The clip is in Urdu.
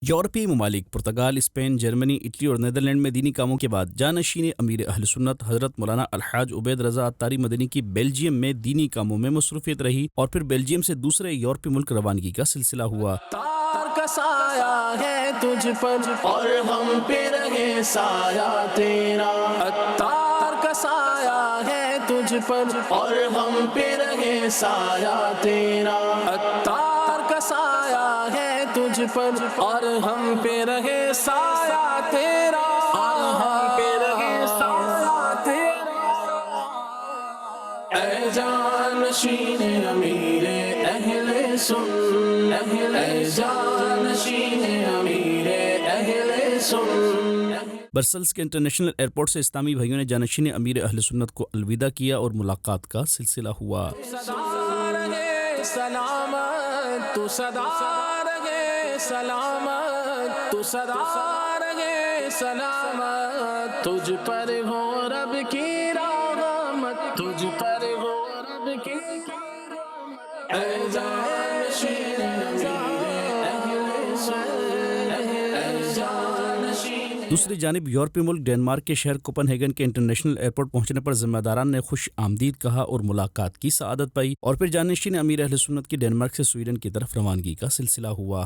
یورپی ممالک پرتگال، اسپین، جرمنی، اٹلی اور نیدرلینڈ میں دینی کاموں کے بعد جانشین امیر اہل سنت حضرت مولانا الحاج عبید رضا عطاری مدنی کی بیلجیم میں دینی کاموں میں مصروفیت رہی اور پھر بیلجیم سے دوسرے یورپی ملک روانگی کا سلسلہ ہوا۔ تار کا سایہ ہے تجھ پر اور ہم پہ رہے سایہ تیرا، تار کا سایہ ہے تجھ پر اور ہم پہ رہے سایہ تیرا، تار کا سایہ ہے تجھ پر اور ہم پہ رہے سایہ تیرا، ہم پہ رہے سایہ تیرا۔ اے جانشین امیر اہل سنت، اے جانشین امیر اہل سنت۔ برسلز کے انٹرنیشنل ایئرپورٹ سے اسلامی بھائیوں نے جانشین امیر اہل سنت کو الوداع کیا اور ملاقات کا سلسلہ ہوا۔ صدا رہے سلامت، تو صدا رہے سلامت، تو صدا رہے سلامت، تجھ پر ہو رب کی رحمت، تجھ پر ہو رب کی رحمت۔ اے جانشین امیر اہل سنت، اے جانشین۔ دوسری جانب یورپی ملک ڈنمارک کے شہر کوپن ہیگن کے انٹرنیشنل ایئرپورٹ پہنچنے پر ذمہ داران نے خوش آمدید کہا اور ملاقات کی سعادت پائی اور پھر جانشین امیر اہل سنت کی ڈنمارک سے سویڈن کی طرف روانگی کا سلسلہ ہوا۔